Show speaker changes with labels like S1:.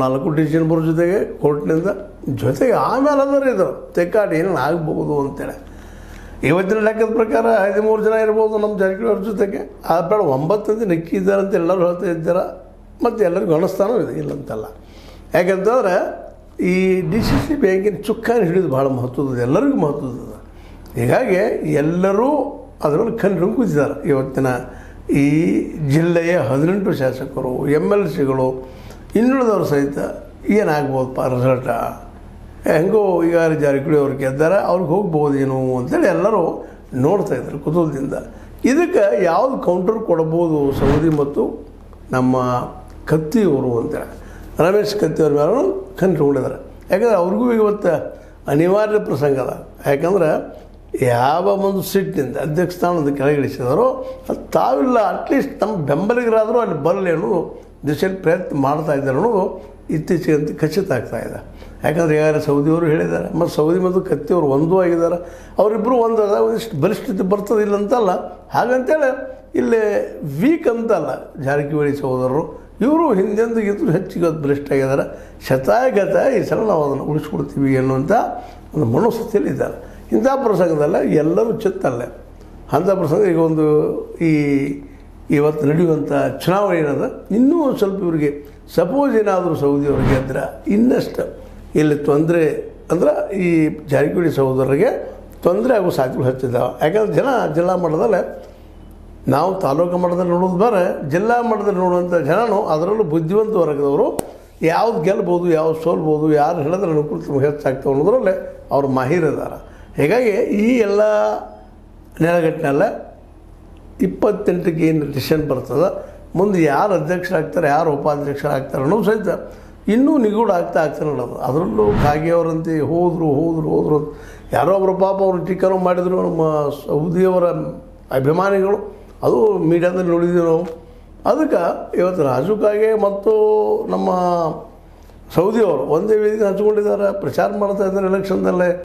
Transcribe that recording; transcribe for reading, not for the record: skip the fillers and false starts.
S1: 4 December ಜೊತೆಗೆ ಕೋರ್ಟ್ನಿಂದ ಜೊತೆಗೆ ಆಮೇಲೆ ಅದರ ಇದು ತೆಕ್ಕಾಟ ಏನೇನು ಆಗ್ಬೋದು ಅಂತೇಳಿ ಇವತ್ತಿನ ಲೆಕ್ಕದ ಪ್ರಕಾರ 13 ಜನ ಇರ್ಬೋದು ನಮ್ಮ ಜಾರಕಿಹೊಳಿ ಅವ್ರ ಜೊತೆಗೆ ಬೇಡ 9 ಮಂದಿ ನಕ್ಕಿ ಇದ್ದಾರೆ ಅಂತ ಎಲ್ಲರೂ ಹೇಳ್ತಾ ಇದ್ದಾರೆ ಮತ್ತು ಎಲ್ಲರಿಗೂ ಅನಿಸ್ತಾನೂ ಇದೆ ಇಲ್ಲಂತಲ್ಲ. ಯಾಕೆಂತಂದ್ರೆ ಈ DCC ಬ್ಯಾಂಕಿನ ಚುಕ್ಕಾನಿ ಹಿಡಿದು ಭಾಳ ಮಹತ್ವದ ಎಲ್ಲರಿಗೂ ಮಹತ್ವದ. ಹೀಗಾಗಿ ಎಲ್ಲರೂ ಅದರಲ್ಲಿ ಕಣ್ಣು ಕೂತಿದ್ದಾರೆ. ಇವತ್ತಿನ ಈ ಜಿಲ್ಲೆಯ 18 ಶಾಸಕರು MLCಗಳು ಇನ್ನುಳಿದವರು ಸಹಿತ ಏನಾಗ್ಬೋದಪ್ಪ ರಿಸಲ್ಟ ಹೆಂಗೋ ಈಗ ಜಾರಕಿಹೊಳಿ ಅವ್ರು ಗೆದ್ದಾರೆ ಅವ್ರಿಗೆ ಹೋಗ್ಬೋದೇನು ಅಂತೇಳಿ ಎಲ್ಲರೂ ನೋಡ್ತಾಯಿದ್ರು ಕುತೂಹಲದಿಂದ. ಇದಕ್ಕೆ ಯಾವುದು ಕೌಂಟರ್ ಕೊಡ್ಬೋದು ಸೌದಿ ಮತ್ತು ನಮ್ಮ ಕತ್ತಿಯವರು ಅಂತೇಳಿ ರಮೇಶ್ ಕತ್ತಿಯವ್ರ ಮೇಲೆ ಕಂಡುಕೊಂಡಿದ್ದಾರೆ. ಯಾಕಂದರೆ ಅವ್ರಿಗೂ ಇವತ್ತು ಅನಿವಾರ್ಯ ಪ್ರಸಂಗ ಅದ. ಯಾಕಂದ್ರೆ ಯಾವ ಒಂದು ಸೀಟ್ನಿಂದ ಅಧ್ಯಕ್ಷ ಸ್ಥಾನದ ಕೆಳಗಿಳಿಸಿದಾರೋ ಅದು ತಾವಿಲ್ಲ ಅಟ್ಲೀಸ್ಟ್ ನಮ್ಮ ಬೆಂಬಲಿಗರಾದರೂ ಅಲ್ಲಿ ಬರಲಿ ಅನ್ನೋದು ದಿಶೆಯಲ್ಲಿ ಪ್ರಯತ್ನ ಮಾಡ್ತಾ ಇದ್ದಾರೆ ಅನ್ನೋದು ಇತ್ತೀಚೆಗಂತೂ ಖಚಿತ ಆಗ್ತಾಯಿದೆ. ಯಾಕಂದರೆ ಈಗಾಗಲೇ ಸೌದಿಯವರು ಹೇಳಿದ್ದಾರೆ ಮತ್ತು ಸೌದಿ ಮತ್ತು ಕತ್ತಿಯವರು ಒಂದೂ ಆಗಿದ್ದಾರೆ. ಅವರಿಬ್ಬರು ಒಂದದ ಒಂದಿಷ್ಟು ಬಲಿಷ್ಠತೆ ಬರ್ತದಿಲ್ಲ ಅಂತಲ್ಲ, ಹಾಗಂತೇಳಿ ಇಲ್ಲಿ ವೀಕ್ ಅಂತಲ್ಲ ಜಾರಕಿಹೊಳಿ ಸಹೋದರರು. ಇವರು ಹಿಂದೆಂದಿಗಿಂತಲೂ ಹೆಚ್ಚಿಗೆ ಬಲಿಷ್ಠ ಆಗಿದ್ದಾರೆ. ಶತಾಯಗತ ಈ ಸಲ ನಾವು ಅದನ್ನು ಉಳಿಸ್ಕೊಡ್ತೀವಿ ಅನ್ನುವಂಥ ಒಂದು ಮನೋಸ್ಥಿತಿಯಲ್ಲಿ ಇದ್ದಾರೆ. ಇಂಥ ಪ್ರಸಂಗದಲ್ಲ ಎಲ್ಲರೂ ಚಿತ್ತಲ್ಲೇ ಅಂಥ ಪ್ರಸಂಗ ಈಗ ಒಂದು ಇವತ್ತು ನಡೆಯುವಂಥ ಚುನಾವಣೆ ಏನದ ಇನ್ನೂ ಒಂದು ಸ್ವಲ್ಪ ಇವರಿಗೆ ಸಪೋಸ್ ಏನಾದರೂ ಸೌದಿಯವ್ರಿಗೆ ಗೆದ್ರೆ ಇನ್ನಷ್ಟು ಇಲ್ಲಿ ತೊಂದರೆ ಅಂದ್ರೆ ಈ ಜಾರಕಿಹೊಳಿ ಸಹೋದರರಿಗೆ ತೊಂದರೆ ಆಗೋ ಸಾಧ್ಯತೆಗಳು ಹೆಚ್ಚಿದ್ದಾವೆ. ಯಾಕಂದ್ರೆ ಜಿಲ್ಲಾ ಮಟ್ಟದಲ್ಲೇ ನಾವು ತಾಲೂಕು ಮಟ್ಟದಲ್ಲಿ ನೋಡೋದು ಬೇರೆ, ಜಿಲ್ಲಾ ಮಟ್ಟದಲ್ಲಿ ನೋಡುವಂಥ ಜನನು ಅದರಲ್ಲೂ ಬುದ್ಧಿವಂತ ವರ್ಗದವರು ಯಾವ್ದು ಗೆಲ್ಬೋದು ಯಾವ್ದು ಸೋಲ್ಬೋದು ಯಾರು ಹೇಳಿದ್ರೆ ಅನುಕೂಲ ತಮಗೆ ಹೆಚ್ಚಾಗ್ತವೆ ಅನ್ನೋದ್ರಲ್ಲೇ ಅವ್ರು ಮಾಹಿರಿದ್ದಾರೆ. ಹೀಗಾಗಿ ಈ ಎಲ್ಲ ನೆಲಗಟ್ಟಿನಲ್ಲ 28ಕ್ಕೆ ಏನು ಡಿಸಿಷನ್ ಬರ್ತದೆ, ಮುಂದೆ ಯಾರು ಅಧ್ಯಕ್ಷರಾಗ್ತಾರೆ ಯಾರು ಉಪಾಧ್ಯಕ್ಷರಾಗ್ತಾರೆ ಅನ್ನೋದು ಸಹಿತ ಇನ್ನೂ ನಿಗೂಢ ಆಗ್ತಾ ನೋಡೋದು. ಅದರಲ್ಲೂ ಕಾಗೆಯವರಂತೆ ಹೋದರು ಯಾರೋ ಒಬ್ಬರು ಪಾಪ ಅವರು ಟೀಕಾನು ಮಾಡಿದರು ನಮ್ಮ ಸೌದಿಯವರ ಅಭಿಮಾನಿಗಳು, ಅದು ಮೀಡಿಯಾದಲ್ಲಿ ನೋಡಿದ್ದೀವಿ ನಾವು. ಅದಕ್ಕೆ ಇವತ್ತು ರಾಜು ಕಾಗೆ ಮತ್ತು ನಮ್ಮ ಸೌದಿಯವರು ಒಂದೇ ವೇದಿಕೆ ಹಂಚ್ಕೊಂಡಿದ್ದಾರೆ, ಪ್ರಚಾರ ಮಾಡ್ತಾ ಇದ್ದಾರೆ ಎಲೆಕ್ಷನ್ದಲ್ಲೇ.